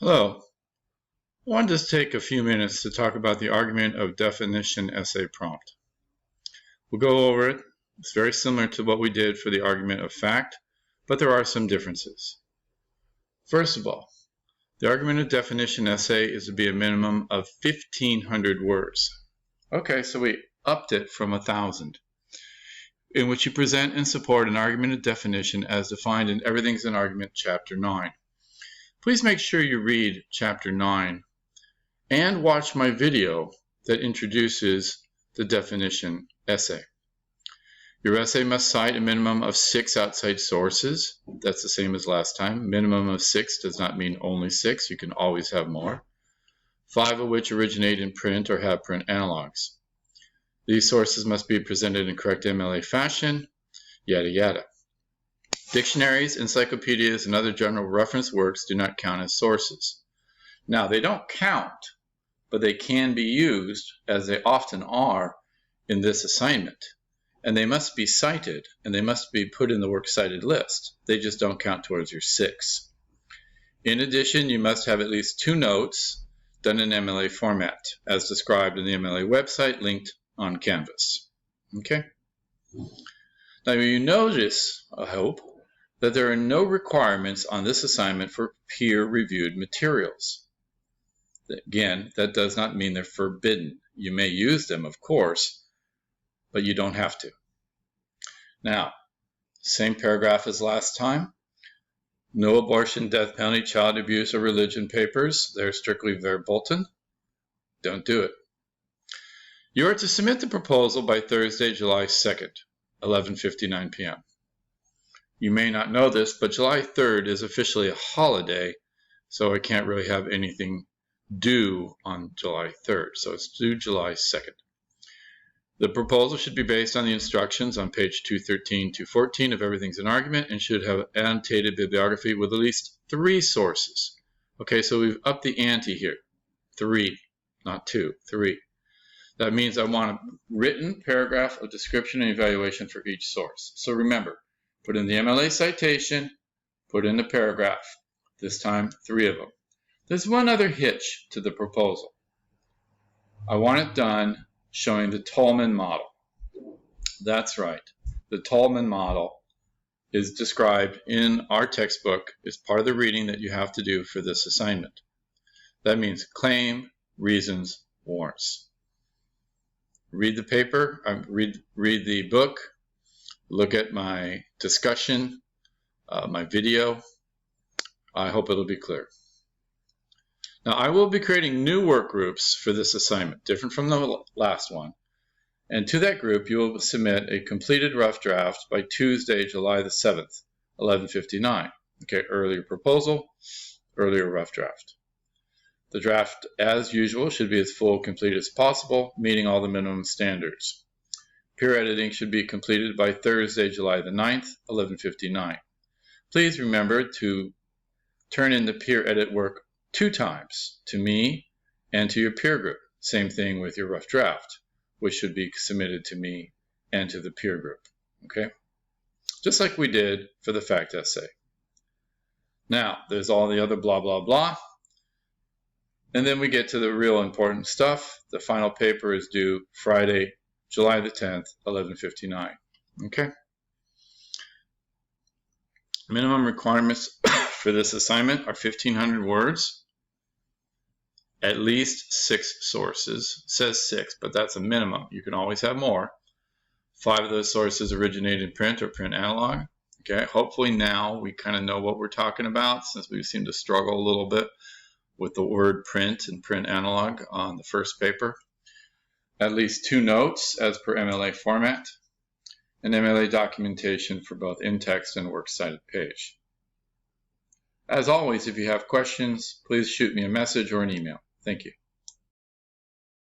Hello. I wanted to just take a few minutes to talk about the argument of definition essay prompt. We'll go over it. It's very similar to what we did for the argument of fact, but there are some differences. First of all, the argument of definition essay is to be a minimum of 1,500 words. Okay, so we upped it from 1,000, in which you present and support an argument of definition as defined in Everything's an Argument, Chapter 9. Please make sure you read Chapter 9 and watch my video that introduces the definition essay. Your essay must cite a minimum of 6 outside sources. That's the same as last time. Minimum of 6 does not mean only 6. You can always have more. 5 of which originate in print or have print analogs. These sources must be presented in correct MLA fashion, yada yada. Dictionaries, encyclopedias, and other general reference works do not count as sources. Now, they don't count, but they can be used, as they often are, in this assignment. And they must be cited, and they must be put in the works cited list. They just don't count towards your 6. In addition, you must have at least 2 notes done in MLA format, as described in the MLA website linked on Canvas. Okay? Now, you notice, I hope, that there are no requirements on this assignment for peer-reviewed materials. Again, that does not mean they're forbidden. You may use them, of course, but you don't have to. Now, same paragraph as last time. No abortion, death penalty, child abuse, or religion papers. They're strictly verboten. Don't do it. You are to submit the proposal by Thursday, July 2nd, 11:59 p.m. You may not know this, but July 3rd is officially a holiday, so I can't really have anything due on July 3rd, so it's due July 2nd. The proposal should be based on the instructions on page 213, 214 of Everything's an Argument and should have annotated bibliography with at least 3 sources. Okay, so we've upped the ante here. 3, not 2, 3. That means I want a written paragraph of description and evaluation for each source. So remember, put in the MLA citation, put in the paragraph. This time, 3 of them. There's one other hitch to the proposal. I want it done showing the Tolman model. That's right. The Tolman model is described in our textbook as part of the reading that you have to do for this assignment. That means claim, reasons, warrants. Read the paper, read the book, look at my discussion, my video. I hope it'll be clear. Now, I will be creating new work groups for this assignment, different from the last one. And to that group, you will submit a completed rough draft by Tuesday, July the 7th, 11:59. Okay, earlier proposal, earlier rough draft. The draft, as usual, should be as full complete as possible, meeting all the minimum standards. Peer editing should be completed by Thursday, July the 9th, 11:59. Please remember to turn in the peer edit work 2 times, to me and to your peer group. Same thing with your rough draft, which should be submitted to me and to the peer group. Okay? Just like we did for the fact essay. Now, there's all the other blah, blah, blah. And then we get to the real important stuff. The final paper is due Friday, July the 10th, 11:59. Okay? Minimum requirements for this assignment are 1,500 words, at least 6 sources. It says 6, but that's a minimum. You can always have more. 5 of those sources originate in print or print analog. Okay, hopefully now we kind of know what we're talking about, since we seem to struggle a little bit with the word print and print analog on the first paper. At least 2 notes as per MLA format, and MLA documentation for both in-text and works cited page. As always, if you have questions, please shoot me a message or an email. Thank you.